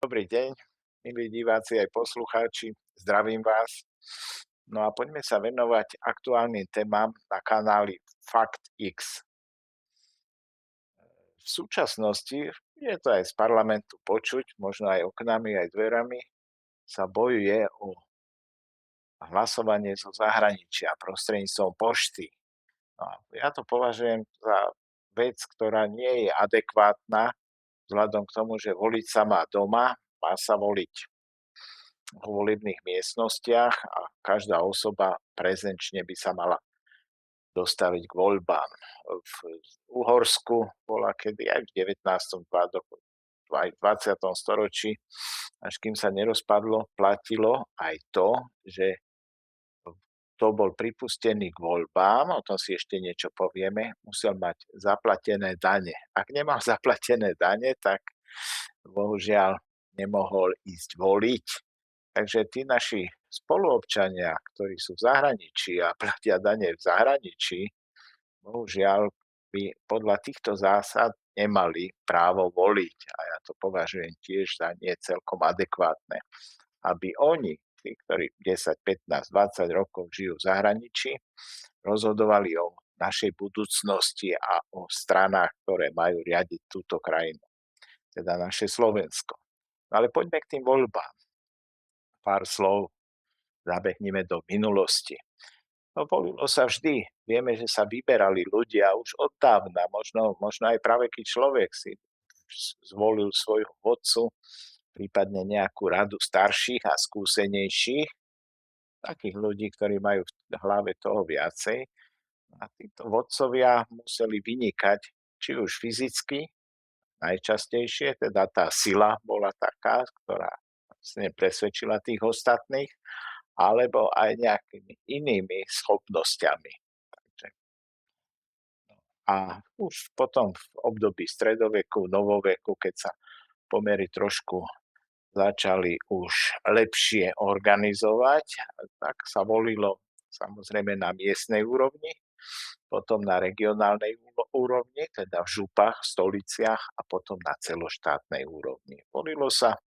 Dobrý deň, milí diváci aj poslucháči, zdravím vás. No a poďme sa venovať aktuálnym témam na kanáli FaktX. V súčasnosti je to aj z parlamentu počuť, možno aj oknami, aj dverami, sa bojuje o hlasovanie zo zahraničia prostredníctvom pošty. No a ja to považujem za vec, ktorá nie je adekvátna vzhľadom k tomu, že voliť sa má doma, má sa voliť vo volebných miestnostiach a každá osoba prezenčne by sa mala dostaviť k voľbám. V Uhorsku bola kedy aj v 19. aj v 20. storočí, až kým sa nerozpadlo, platilo aj to, že kto bol pripustený k voľbám, o tom si ešte niečo povieme, musel mať zaplatené dane. Ak nemal zaplatené dane, tak bohužiaľ nemohol ísť voliť. Takže tí naši spoluobčania, ktorí sú v zahraničí a platia dane v zahraničí, bohužiaľ by podľa týchto zásad nemali právo voliť. A ja to považujem tiež za nie celkom adekvátne. Aby oni, tí, ktorí 10, 15, 20 rokov žijú v zahraničí, rozhodovali o našej budúcnosti a o stranách, ktoré majú riadiť túto krajinu, teda naše Slovensko. No ale poďme k tým voľbám. Pár slov zabehneme do minulosti. No volilo sa vždy. Vieme, že sa vyberali ľudia už od dávna. Možno aj praveký človek si zvolil svojho vodcu, prípadne nejakú radu starších a skúsenejších, takých ľudí, ktorí majú v hlave toho viacej. A títo vodcovia museli vynikať, či už fyzicky, najčastejšie, teda tá sila bola taká, ktorá vlastne presvedčila tých ostatných, alebo aj nejakými inými schopnosťami. Takže, no. A už potom v období stredoveku, novoveku, keď sa pomery trošku začali už lepšie organizovať, tak sa volilo samozrejme na miestnej úrovni, potom na regionálnej úrovni, teda v župách, stoliciach a potom na celoštátnej úrovni. Volilo sa,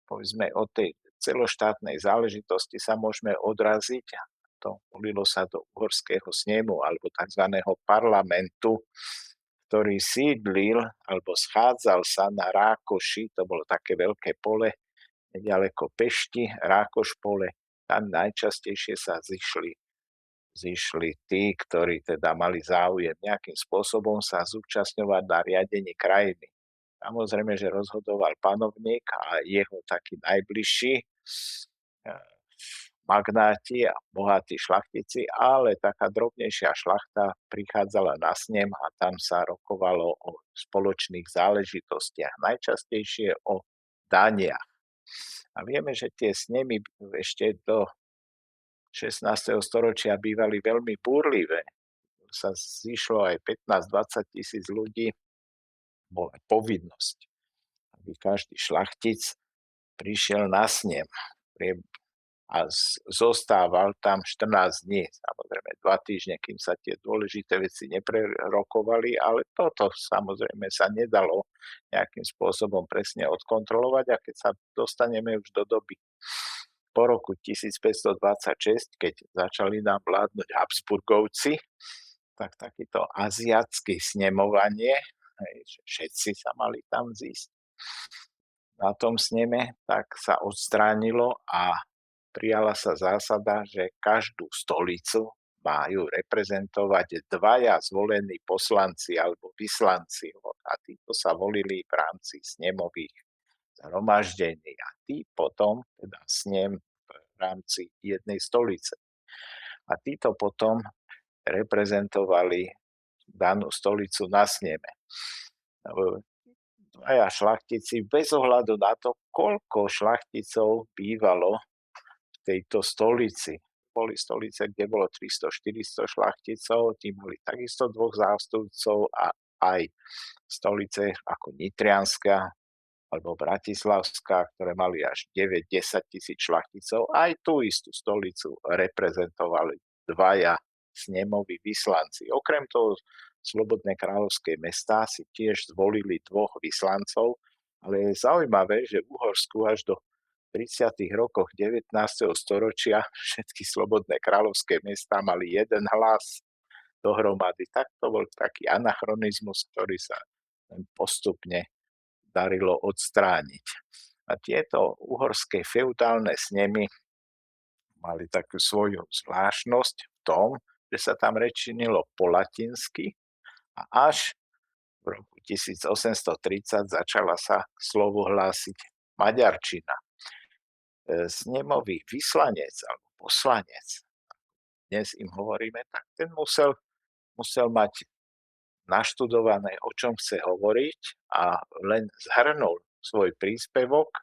povedzme, od tej celoštátnej záležitosti sa môžeme odraziť. Volilo sa do uhorského snemu alebo tzv. Parlamentu, ktorý sídlil alebo schádzal sa na Rákoši, to bolo také veľké pole nedaleko Pešti, Rákoš pole. Tam najčastejšie sa zišli tí, ktorí teda mali záujem nejakým spôsobom sa zúčastňovať na riadení krajiny. Samozrejme, že rozhodoval panovník a jeho takí najbližší magnáti a bohatí šlachtici, ale taká drobnejšia šlachta prichádzala na snem a tam sa rokovalo o spoločných záležitostiach, najčastejšie o daniach. A vieme, že tie snemy ešte do 16. storočia bývali veľmi búrlivé. Sa zišlo aj 15-20 tisíc ľudí, bola povinnosť, aby každý šlachtic prišiel na snem a zostával tam 14 dní, samozrejme 2 týždne, kým sa tie dôležité veci neprerokovali, ale toto samozrejme sa nedalo nejakým spôsobom presne odkontrolovať a keď sa dostaneme už do doby po roku 1526, keď začali nám vládnuť Habsburgovci, tak takýto aziatské snemovanie, že všetci sa mali tam zísť na tom sneme, tak sa odstránilo a prijala sa zásada, že každú stolicu majú reprezentovať dvaja zvolení poslanci alebo vyslanci. A títo sa volili v rámci snemových zhromaždení. A tí potom, teda snem v rámci jednej stolice. A títo potom reprezentovali danú stolicu na sneme. Dvaja šlachtici, bez ohľadu na to, koľko šlachticov bývalo v tejto stolici. Boli stolice, kde bolo 300-400 šlachticov, tí mali takisto dvoch zástupcov a aj stolice ako Nitrianska alebo Bratislavská, ktoré mali až 9-10 tisíc šlachticov, aj tú istú stolicu reprezentovali dvaja snemoví vyslanci. Okrem toho slobodné kráľovské mestá si tiež zvolili dvoch vyslancov, Ale je zaujímavé, že v Uhorsku až do 30. rokoch 19. storočia všetky slobodné kráľovské mestá mali jeden hlas dohromady. Tak to bol taký anachronizmus, ktorý sa postupne darilo odstrániť. A tieto uhorské feudálne snemy mali takú svoju zvláštnosť v tom, že sa tam rečinilo po latinsky a až v roku 1830 začala sa k slovu hlásiť maďarčina. Snemový vyslanec alebo poslanec, dnes im hovoríme, tak ten musel mať naštudované, o čom chce hovoriť a len zhrnul svoj príspevok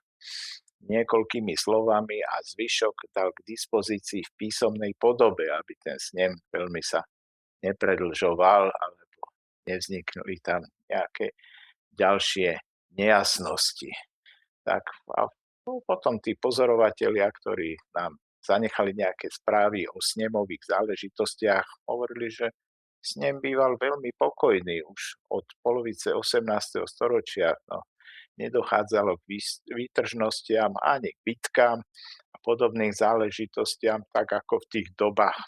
niekoľkými slovami a zvyšok dal k dispozícii v písomnej podobe, aby ten snem veľmi sa nepredlžoval alebo nevznikli tam nejaké ďalšie nejasnosti. Tak a potom tí pozorovatelia, ktorí nám zanechali nejaké správy o snemových záležitostiach, hovorili, že snem býval veľmi pokojný už od polovice 18. storočia. No, nedochádzalo k výtržnostiam ani k bitkám a podobným záležitostiam, tak ako v tých dobách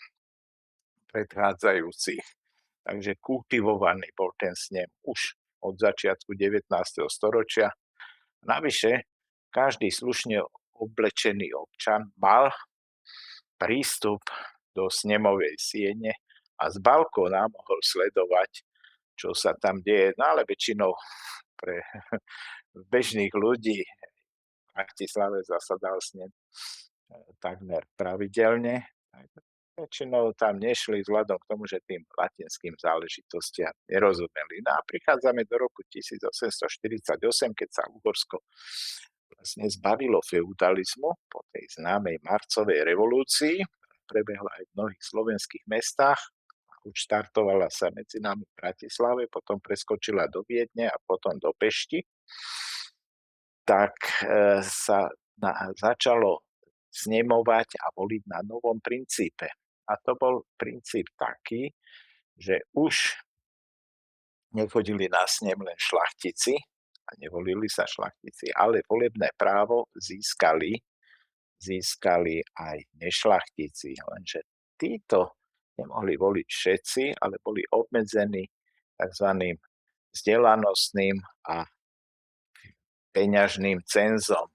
predchádzajúcich. Takže kultivovaný bol ten snem už od začiatku 19. storočia. Navyše, každý slušne oblečený občan mal prístup do snemovej siene a z balkóna mohol sledovať, čo sa tam deje. No ale väčšinou pre bežných ľudí v Bratislave zasadal snem takmer pravidelne. Väčšinou tam nešli vzhľadom k tomu, že tým latinským záležitostiam nerozumeli. No a prichádzame do roku 1848, keď sa Uhorsko vlastne zbavilo feudalizmu po tej známej marcovej revolúcii, prebehla aj v mnohých slovenských mestách, už štartovala sa medzi nami v Bratislave, potom preskočila do Viedne a potom do Pešti, tak sa začalo snemovať a voliť na novom princípe. A to bol princíp taký, že už nechodili na snem len šlachtici a nevolili sa šlachtici, ale volebné právo získali aj nešlachtici. Lenže títo nemohli voliť všetci, ale boli obmedzení tzv. Vzdelanostným a peňažným cenzom.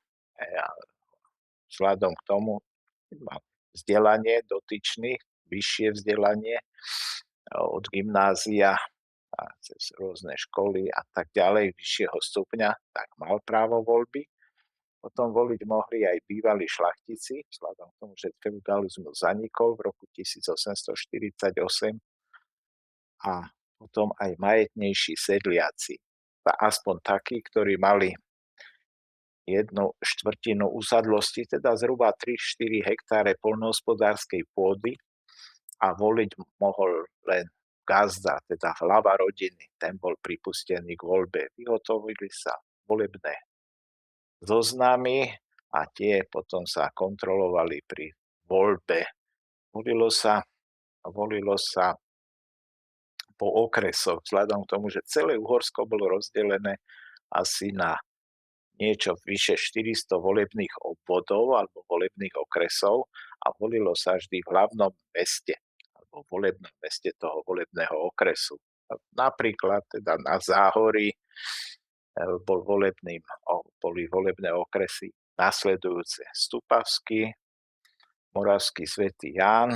Vzhľadom k tomu, mal vzdelanie dotyčných, vyššie vzdelanie od gymnázia a cez rôzne školy a tak ďalej, vyššieho stupňa, tak mal právo voľby. Potom voliť mohli aj bývalí šlachtici, vzhľadom k tomu, že feudalizmus zanikol v roku 1848 a potom aj majetnejší sedliaci, aspoň takí, ktorí mali 1/4 usadlosti, teda zhruba 3-4 hektáre poľnohospodárskej pôdy a voliť mohol len gazda, teda hlava rodiny. Ten bol pripustený k voľbe. Vyhotovili sa volebné zoznamy a tie potom sa kontrolovali pri voľbe. Volilo sa po okresoch, vzhľadom k tomu, že celé Uhorsko bolo rozdelené asi na niečo vyše 400 volebných obvodov alebo volebných okresov a volilo sa vždy v hlavnom meste alebo volebnom meste toho volebného okresu. Napríklad teda na Záhorí boli volebné okresy nasledujúce: Stupavský, Moravský Svätý Ján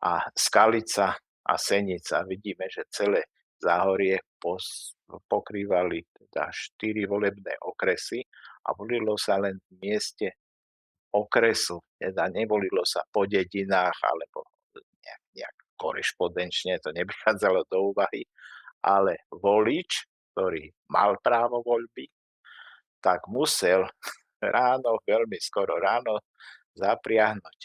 a Skalica a Senica. Vidíme, že celé Záhorie pokrývali teda 4 volebné okresy a volilo sa len v mieste okresu, teda nevolilo sa po dedinách alebo nejak korešpondenčne, to neprichádzalo do úvahy, ale volič, ktorý mal právo voľby, tak musel ráno, veľmi skoro ráno zapriahnuť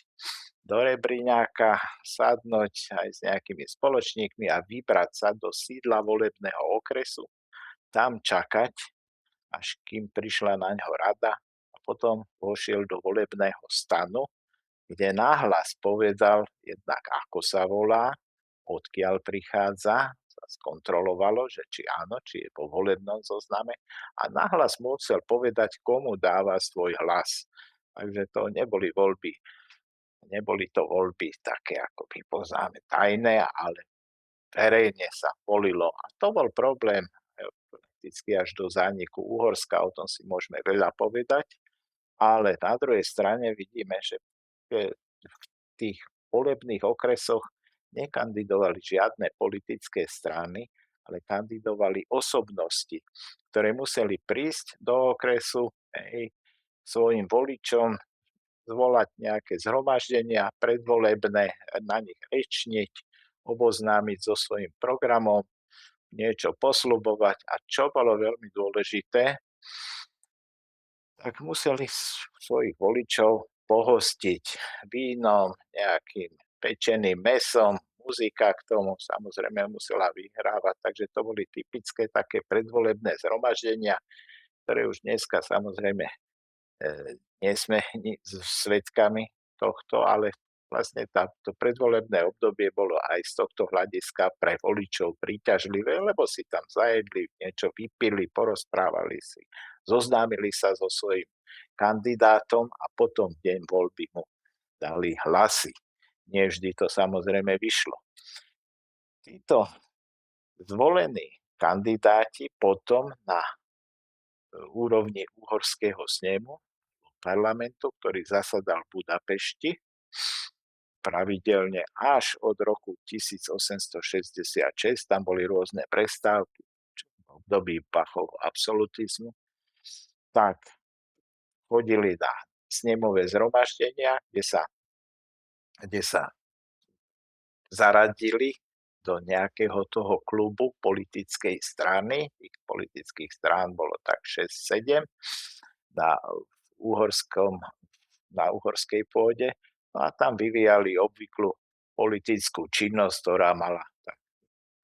do rebríňáka, sadnúť aj s nejakými spoločníkmi a vybrať sa do sídla volebného okresu, tam čakať, až kým prišla naňho rada a potom vošiel do volebného stanu, kde nahlas povedal jednak, ako sa volá, odkiaľ prichádza, skontrolovalo, že či áno, či je vo volebnom zozname a nahlas musel povedať, komu dáva svoj hlas. Takže to neboli to voľby také, ako my poznáme, tajné, ale verejne sa volilo. A to bol problém prakticky až do zániku Uhorska, o tom si môžeme veľa povedať, ale na druhej strane vidíme, že v tých volebných okresoch nekandidovali žiadne politické strany, ale kandidovali osobnosti, ktoré museli prísť do okresu, svojim voličom zvolať nejaké zhromaždenia predvolebné, na nich rečniť, oboznámiť so svojím programom, niečo posľubovať a čo bolo veľmi dôležité, tak museli svojich voličov pohostiť vínom, nejakým pečeným mesom, muzika k tomu samozrejme musela vyhrávať, takže to boli typické také predvolebné zhromaždenia, ktoré už dneska samozrejme nie sme svedkami tohto, ale vlastne to predvolebné obdobie bolo aj z tohto hľadiska pre voličov príťažlivé, lebo si tam zajedli, niečo vypili, porozprávali si, zoznámili sa so svojím kandidátom a potom v deň voľby mu dali hlasy. Nie vždy to samozrejme vyšlo. Títo zvolení kandidáti potom na úrovni uhorského snemu parlamentu, ktorý zasadal v Budapešti pravidelne až od roku 1866. Tam boli rôzne prestávky v období Bachovho absolutizmu. Tak chodili na snemové zhromaždenia, kde sa zaradili do nejakého toho klubu politickej strany. Tých politických strán bolo tak 6-7 na uhorskej pôde. No a tam vyvíjali obvyklú politickú činnosť, ktorá mala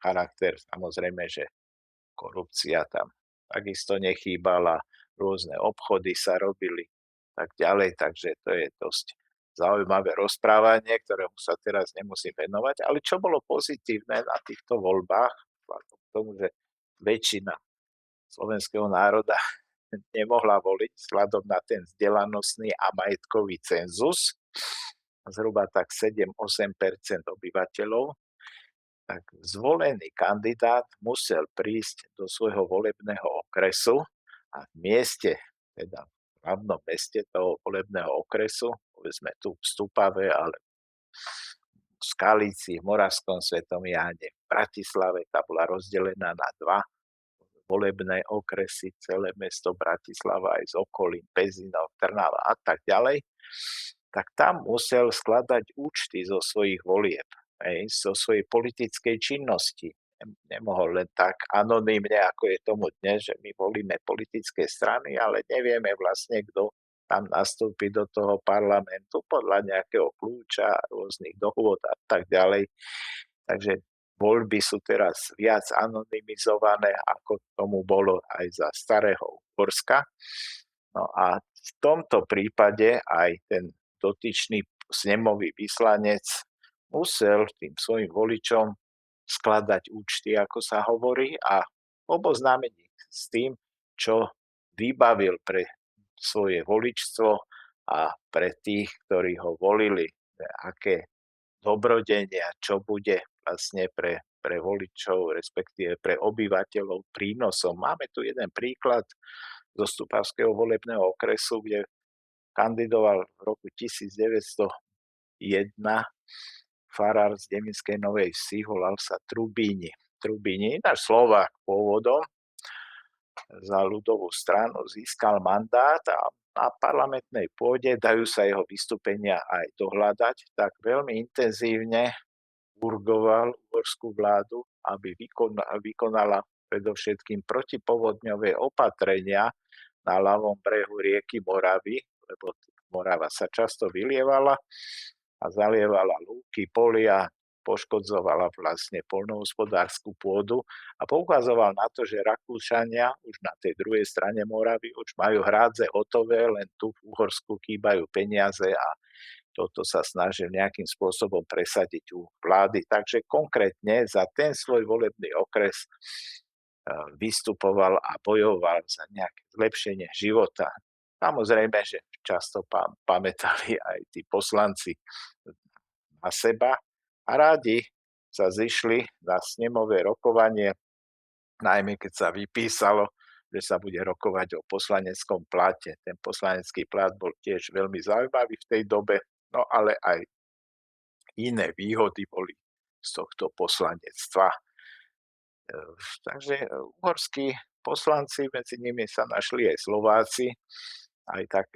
charakter, samozrejme, že korupcia tam takisto nechýbala, rôzne obchody sa robili, tak ďalej, takže to je dosť zaujímavé rozprávanie, ktorému sa teraz nemusím venovať, ale čo bolo pozitívne na týchto voľbách, k tomu, že väčšina slovenského národa nemohla voliť vzhľadom na ten vzdelanostný a majetkový cenzus, zhruba tak 7-8% obyvateľov, tak zvolený kandidát musel prísť do svojho volebného okresu a v mieste, teda v hlavnom meste toho volebného okresu, povedzme tu v Stupave, ale v Skalici, v Moravskom Svetom Jáne, v Bratislave, tá bola rozdelená na dva volebné okresy, celé mesto Bratislava aj s okolím, Pezinov, Trnava a tak ďalej, tak tam musel skladať účty zo svojich volieb, zo svojej politickej činnosti. Nemohol len tak anonymne, ako je tomu dnes, že my volíme politické strany, ale nevieme vlastne, kto tam nastúpi do toho parlamentu podľa nejakého kľúča, rôznych dohôd a tak ďalej. Takže voľby sú teraz viac anonymizované, ako tomu bolo aj za starého Uhorska. No a v tomto prípade aj ten dotyčný snemový vyslanec musel tým svojim voličom skladať účty, ako sa hovorí, a oboznámiť ich s tým, čo vybavil pre svoje voličstvo a pre tých, ktorí ho volili, aké dobrodenia, čo bude vlastne pre voličov, respektíve pre obyvateľov prínosom. Máme tu jeden príklad zo Stupavského volebného okresu, kde kandidoval v roku 1901 farár z Devinskej Novej Vsi, volal sa Trubíni. Trubíni, náš Slovák pôvodom, za ľudovú stranu získal mandát a na parlamentnej pôde, dajú sa jeho vystúpenia aj dohľadať, tak veľmi intenzívne urgoval uhorskú vládu, aby vykonala predovšetkým protipovodňové opatrenia na ľavom brehu rieky Moravy, lebo Morava sa často vylievala a zalievala lúky, polia, poškodzovala vlastne poľnohospodársku pôdu a poukazoval na to, že Rakúšania už na tej druhej strane Moravy už majú hrádze hotové, len tu v Uhorsku chýbajú peniaze a toto sa snažil nejakým spôsobom presadiť u vlády. Takže konkrétne za ten svoj volebný okres vystupoval a bojoval za nejaké zlepšenie života. Samozrejme, že často pamätali aj tí poslanci na seba a rádi sa zišli na snemové rokovanie, najmä keď sa vypísalo, že sa bude rokovať o poslaneckom plate. Ten poslanecký plat bol tiež veľmi zaujímavý v tej dobe, no ale aj iné výhody boli z tohto poslanectva. Takže uhorskí poslanci, medzi nimi sa našli aj Slováci, aj tak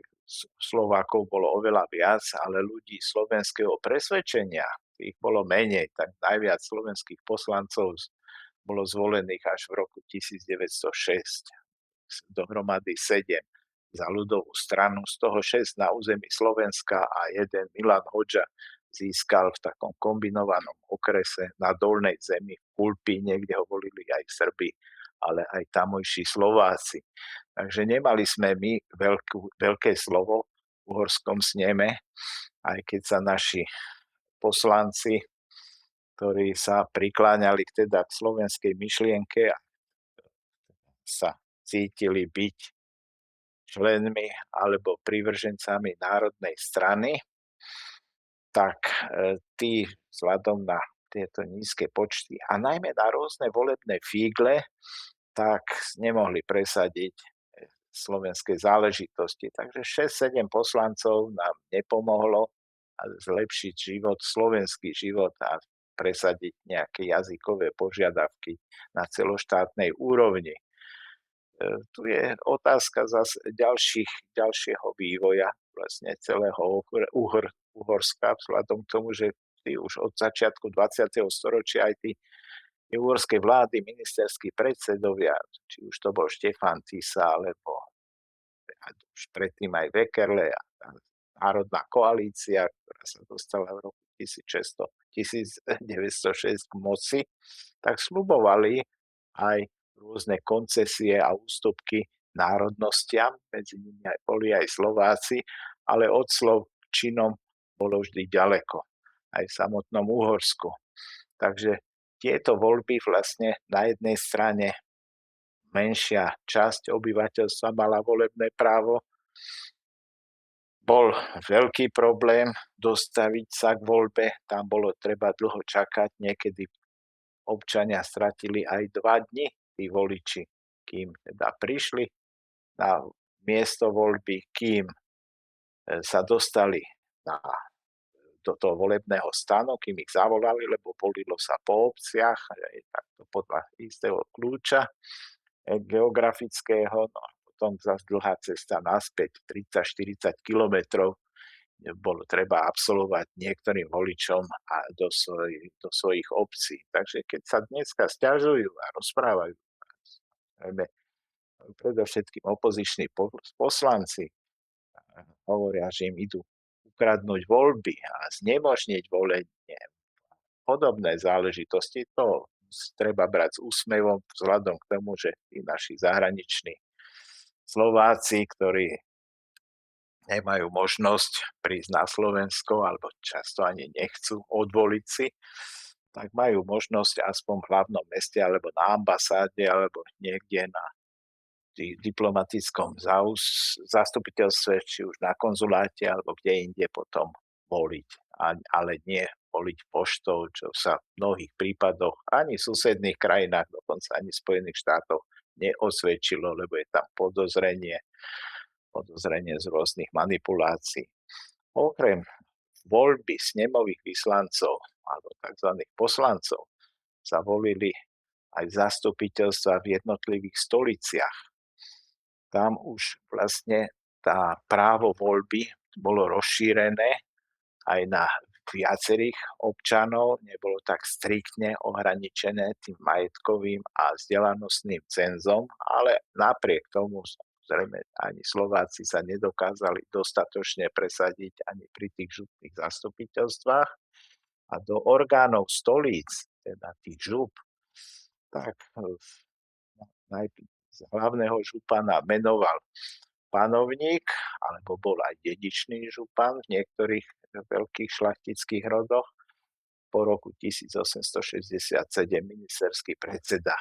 Slovákov bolo oveľa viac, ale ľudí slovenského presvedčenia, ich bolo menej, tak najviac slovenských poslancov bolo zvolených až v roku 1906, dohromady 7 za ľudovú stranu, z toho 6 na území Slovenska a jeden Milan Hodža získal v takom kombinovanom okrese na Dolnej Zemi v Kulpíne, kde ho volili aj Srbi, ale aj tamojší Slováci. Takže nemali sme my veľké slovo v uhorskom sneme, aj keď sa naši poslanci, ktorí sa prikláňali teda k slovenskej myšlienke a sa cítili byť členmi alebo privržencami Národnej strany, tak tí vzhľadom na tieto nízke počty a najmä na rôzne volebné fígle, tak nemohli presadiť slovenské záležitosti. Takže 6-7 poslancov nám nepomohlo zlepšiť život, slovenský život a presadiť nejaké jazykové požiadavky na celoštátnej úrovni. Tu je otázka zase ďalšieho vývoja vlastne celého Uhorska, vzhľadom k tomu, že už od začiatku 20. storočia aj tí uhorské vlády, ministerskí predsedovia, či už to bol Štefan Tisa, alebo už predtým aj Vekerle a Národná koalícia, ktorá sa dostala v roku 1906 k moci, tak sľubovali aj rôzne koncesie a ústupky národnostiam, medzi nimi aj boli aj Slováci, ale od slov k činom bolo vždy ďaleko, aj v samotnom Uhorsku. Takže tieto voľby vlastne na jednej strane menšia časť obyvateľstva mala volebné právo. Bol veľký problém dostaviť sa k voľbe, tam bolo treba dlho čakať, niekedy občania stratili aj 2 dni, tí voliči, kým teda prišli na miesto voľby, kým sa dostali do toho volebného stanu, kým ich zavolali, lebo volilo sa po obciach, takto podľa istého kľúča geografického, no a potom zase dlhá cesta naspäť, 30-40 kilometrov, bolo treba absolvovať niektorým voličom a do svojich obcí. Takže keď sa dneska sťažujú a rozprávajú, predovšetkým opoziční poslanci hovoria, že im idú ukradnúť voľby a znemožniť volenie, podobné záležitosti, to treba brať s úsmevom vzhľadom k tomu, že tí naši zahraniční Slováci, ktorí nemajú možnosť prísť na Slovensko alebo často ani nechcú odvoliť si, tak majú možnosť aspoň v hlavnom meste alebo na ambasáde alebo niekde na diplomatickom zastupiteľstve, či už na konzuláte alebo kde inde potom voliť, ale nie voliť poštou, čo sa v mnohých prípadoch ani v susedných krajinách, dokonca ani v Spojených štátoch neosvedčilo, lebo je tam podozrenie z rôznych manipulácií. Okrem voľby snemových vyslancov alebo tzv. Poslancov sa volili aj zastupiteľstva v jednotlivých stoliciach. Tam už vlastne tá právo voľby bolo rozšírené aj na viacerých občanov, nebolo tak striktne ohraničené tým majetkovým a vzdelanostným cenzom, ale napriek tomu samozrejme ani Slováci sa nedokázali dostatočne presadiť ani pri tých župných zastupiteľstvách a do orgánov stolíc, teda tých žup, tak z hlavného župana menoval panovník a alebo bol aj dedičný župan v niektorých veľkých šlachtických rodoch. Po roku 1867 ministerský predseda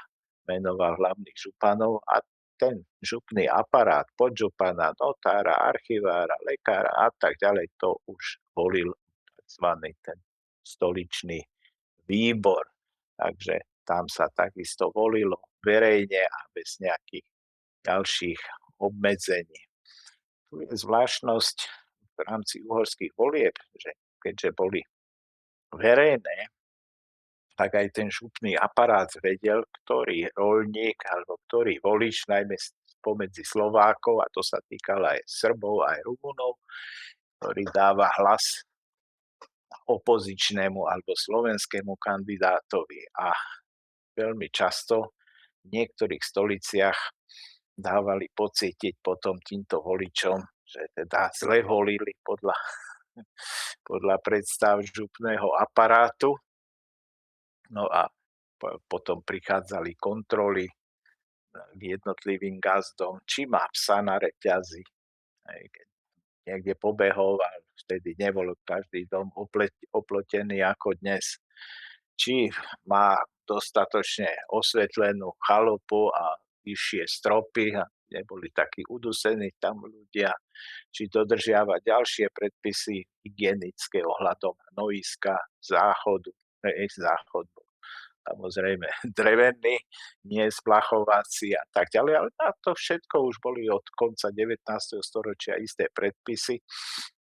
menoval hlavných županov a ten župný aparát podžupana, notára, archivára, lekára a tak ďalej, to už volil tzv. Ten stoličný výbor. Takže tam sa takisto volilo verejne a bez nejakých ďalších obmedzení. Tu je zvláštnosť v rámci uhorských volieb, že keďže boli verejné, tak aj ten župný aparát vedel, ktorý roľník alebo ktorý volič, najmä spomedzi Slovákov, a to sa týkalo aj Srbov, aj Rumunov, ktorý dáva hlas opozičnému alebo slovenskému kandidátovi. A veľmi často v niektorých stoliciach dávali pocítiť potom týmto voličom, že teda zle volili podľa predstav župného aparátu. No a potom prichádzali kontroly k jednotlivým gazdom, či má psa na reťazi. Keď niekde pobehol a vtedy nebol každý dom oplotený ako dnes. Či má dostatočne osvetlenú chalupu a vyššie stropy a neboli takí udusení tam ľudia, či dodržiava ďalšie predpisy hygienické ohľadom hnojiska, záchodu, záchod samozrejme drevený, nie splachovací a tak ďalej, ale na to všetko už boli od konca 19. storočia isté predpisy,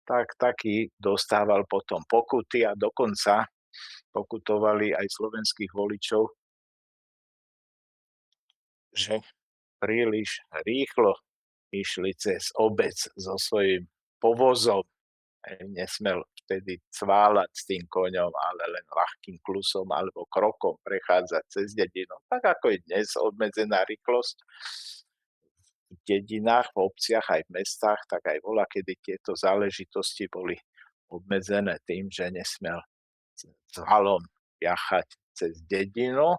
tak taký dostával potom pokuty a dokonca pokutovali aj slovenských voličov, že príliš rýchlo išli cez obec so svojím povozom. Nesmel vtedy cváľať s tým koňom, ale len ľahkým klusom alebo krokom prechádzať cez dedinu. Tak ako je dnes obmedzená rýchlosť v dedinách, v obciach aj v mestách, tak aj kedy tieto záležitosti boli obmedzené tým, že nesmel s valom jachať cez dedinu.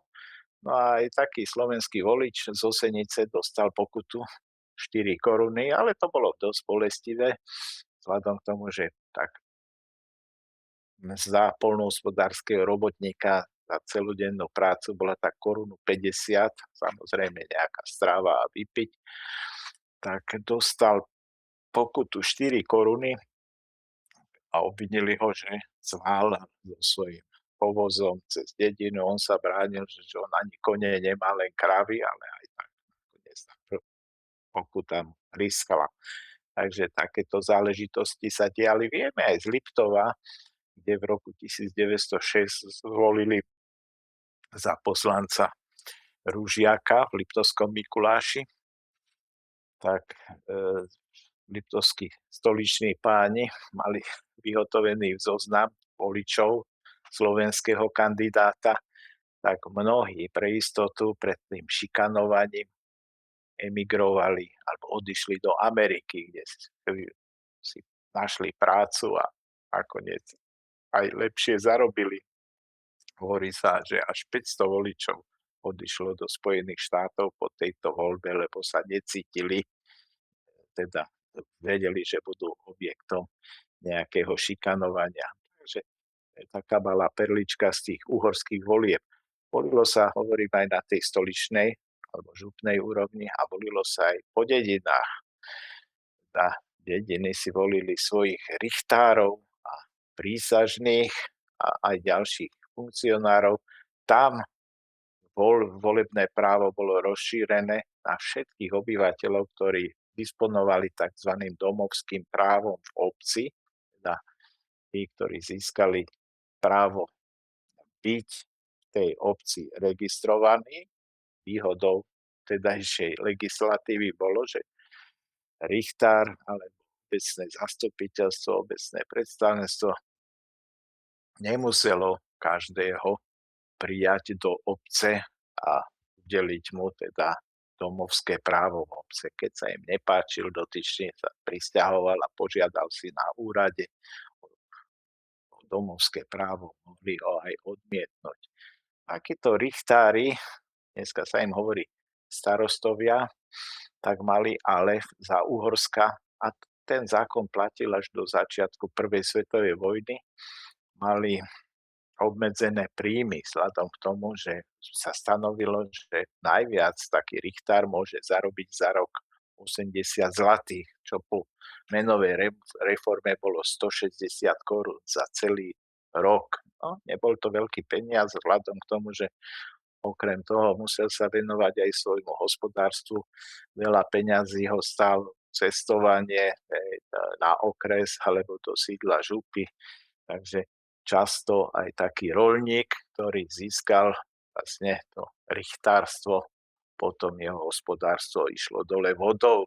No a aj taký slovenský volič z Osenice dostal pokutu 4 koruny, ale to bolo dosť bolestivé, vzhľadom k tomu, že tak mzda poľnohospodárskeho robotníka za celodennú prácu bola tak 1,50 Kč, samozrejme nejaká stráva a vypiť, tak dostal pokutu 4 koruny a obvinili ho, že cvál so svojím povozom cez dedinu. On sa bránil, že on ani kone nemá, len kravy, ale aj tak nakoniec pokuta mu riskala. Takže takéto záležitosti sa diali. Vieme aj z Liptova, kde v roku 1906 zvolili za poslanca Ružiaka v Liptovskom Mikuláši, tak liptovskí stoliční páni mali vyhotovený zoznam voličov slovenského kandidáta, tak mnohí pre istotu pred tým šikanovaním emigrovali alebo odišli do Ameriky, kde si našli prácu a nakoniec aj lepšie zarobili. Hovorí sa, že až 500 voličov odišlo do Spojených štátov po tejto voľbe, lebo sa necítili, teda vedeli, že budú objektom nejakého šikanovania. Takže taká malá perlička z tých uhorských volieb. Volilo sa, hovorím, aj na tej stoličnej alebo župnej úrovni a volilo sa aj po dedinách. Na dediny si volili svojich richtárov a prísažných a aj ďalších funkcionárov. Tam volebné právo bolo rozšírené na všetkých obyvateľov, ktorí disponovali tzv. Domovským právom v obci, teda tí, ktorí získali právo byť v tej obci registrovaní. Výhodou tedajšej legislatívy bolo, že richtár alebo obecné zastupiteľstvo, obecné predstavenstvo nemuselo každého prijať do obce a udeliť mu teda domovské právo v obce. Keď sa im nepáčil, dotyčne sa prisťahoval a požiadal si na úrade o domovské právo, mohli ho aj odmietnúť. Takíto richtári, dneska sa im hovorí starostovia, tak mali ale za Uhorska a ten zákon platil až do začiatku prvej svetovej vojny. Mali obmedzené príjmy vzhľadom k tomu, že sa stanovilo, že najviac taký richtár môže zarobiť za rok 80 zlatých, čo po menovej reforme bolo 160 korún za celý rok. No, nebol to veľký peniaz vzhľadom k tomu, že okrem toho musel sa venovať aj svojmu hospodárstvu. Veľa peňazí ho stálo cestovanie na okres alebo do sídla župy. Takže často aj taký roľník, ktorý získal vlastne to richtárstvo, potom jeho hospodárstvo išlo dole vodou.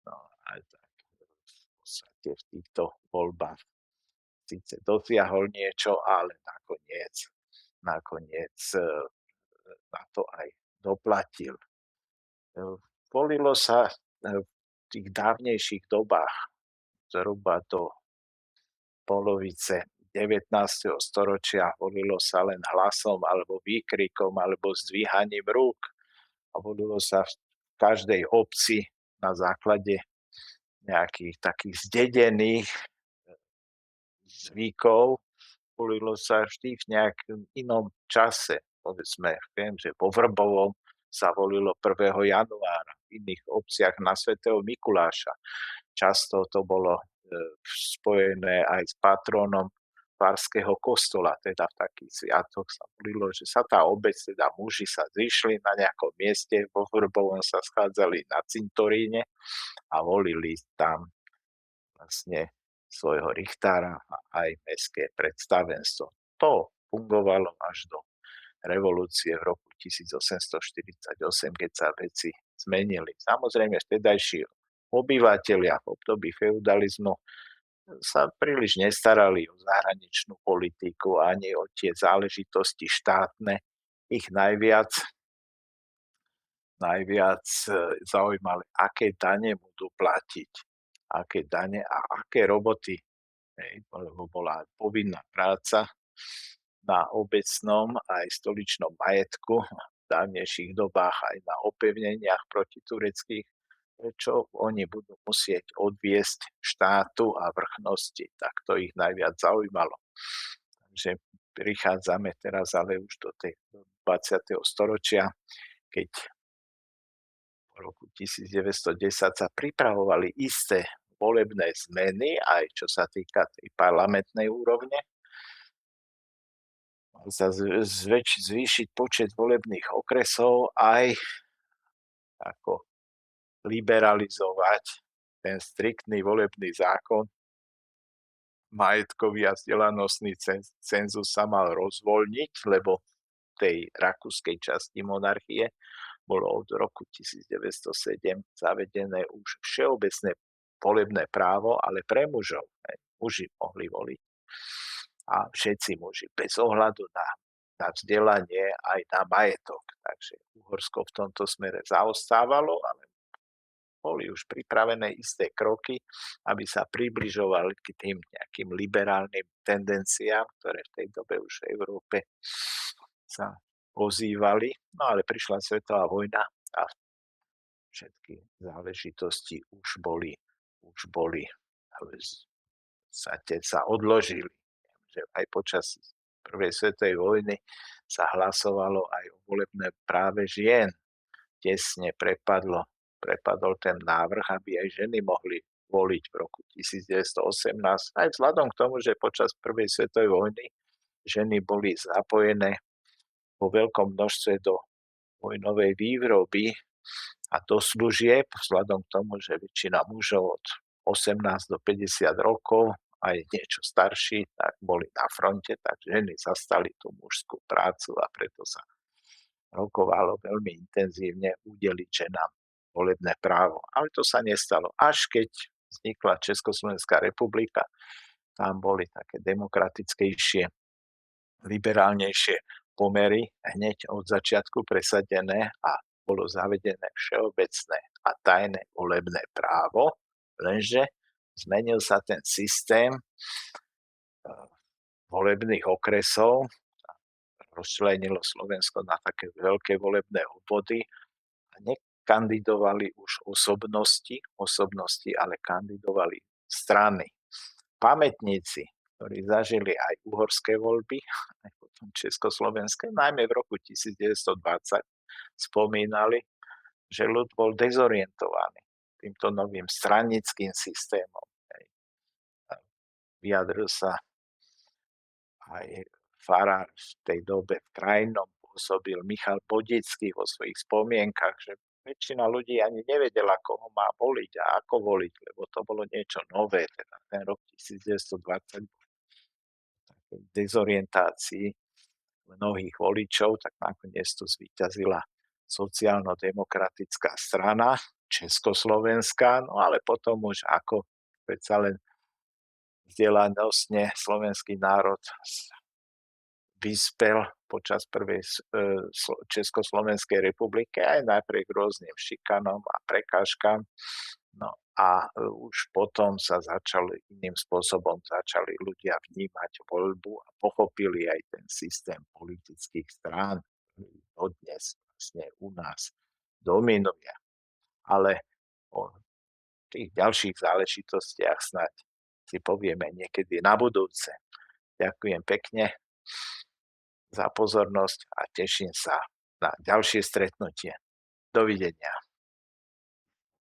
No a tak v podstate v týchto voľbách síce dosiahol niečo, ale nakoniec na to aj doplatil. Volilo sa v tých dávnejších dobách, zhruba do polovice 19. storočia, volilo sa len hlasom alebo výkrikom alebo zdvíhaním rúk a volilo sa v každej obci na základe nejakých takých zdedených zvykov. Volilo sa vždy v nejakom inom čase. Povedzme, viem, že vo Vrbovom sa volilo 1. januára, v iných obciach na svätého Mikuláša. Často to bolo spojené aj s patrónom farského kostola, teda v taký sviatok sa volilo, že sa tá obec, teda muži sa zišli na nejakom mieste, vo Vrbovom sa schádzali na cintoríne a volili tam vlastne svojho richtára a aj mestské predstavenstvo. To fungovalo až do revolúcie v roku 1848, keď sa veci zmenili. Samozrejme, vtedajší obyvatelia v období feudalizmu sa príliš nestarali o zahraničnú politiku ani o tie záležitosti štátne. Ich najviac zaujímali, aké dane budú platiť, aké dane a aké roboty, lebo bola povinná práca na obecnom aj stoličnom majetku v dávnejších dobách aj na opevneniach protitureckých, čo oni budú musieť odviesť štátu a vrchnosti. Tak to ich najviac zaujímalo. Takže prichádzame teraz ale už do 20. storočia, keď v roku 1910 sa pripravovali isté volebné zmeny, aj čo sa týka tej parlamentnej úrovne. Mal sa zvýšiť počet volebných okresov, aj ako liberalizovať ten striktný volebný zákon. Majetkový a vzdelanostný cenzus sa mal rozvoľniť, lebo v tej rakúskej časti monarchie bolo od roku 1907 zavedené už všeobecné volebné právo, ale pre mužov. Muži mohli voliť. A všetci muži, bez ohľadu na vzdelanie aj na majetok. Takže Uhorsko v tomto smere zaostávalo, ale boli už pripravené isté kroky, aby sa približovali k tým nejakým liberálnym tendenciám, ktoré v tej dobe už v Európe sa ozývali. No ale prišla svetová vojna a všetky záležitosti už boli sa odložili. Že aj počas prvej svetovej vojny sa hlasovalo aj o volebné práve žien. Tesne prepadol ten návrh, aby aj ženy mohli voliť v roku 1918. Aj vzhľadom k tomu, že počas prvej svetovej vojny ženy boli zapojené vo veľkom množstve do vojnovej výroby a do služieb, vzhľadom k tomu, že väčšina mužov od 18 do 50 rokov, aj niečo starší, tak boli na fronte, tak ženy zastali tú mužskú prácu a preto sa rokovalo veľmi intenzívne udeliť ženám volebné právo. Ale to sa nestalo. Až keď vznikla Československá republika, tam boli také demokratickejšie, liberálnejšie pomery hneď od začiatku presadené a bolo zavedené všeobecné a tajné volebné právo, lenže zmenil sa ten systém volebných okresov, rozčlenilo Slovensko na také veľké volebné obvody a kandidovali už osobnosti, ale kandidovali strany. Pamätníci, ktorí zažili aj uhorské voľby, aj potom československé, najmä v roku 1920, spomínali, že ľud bol dezorientovaný týmto novým stranickým systémom. Vyjadril sa aj farár v tej dobe v Krajnom, pôsobil Michal Podický vo svojich spomienkach, že väčšina ľudí ani nevedela, koho má voliť a ako voliť, lebo to bolo niečo nové. Teda ten rok 1920 bol takej dezorientácii mnohých voličov, tak nakoniec tu zvíťazila sociálno-demokratická strana Československá, no ale potom už ako predsa len vzdelanostne slovenský národ vyspel počas prvej Československej republiky aj napriek rôznym šikanom a prekážkam. No a už potom sa iným spôsobom začali ľudia vnímať voľbu a pochopili aj ten systém politických strán, ktorý dodnes vlastne u nás dominuje. Ale o tých ďalších záležitostiach snáď si povieme niekedy na budúce. Ďakujem pekne za pozornosť a teším sa na ďalšie stretnutie. Dovidenia.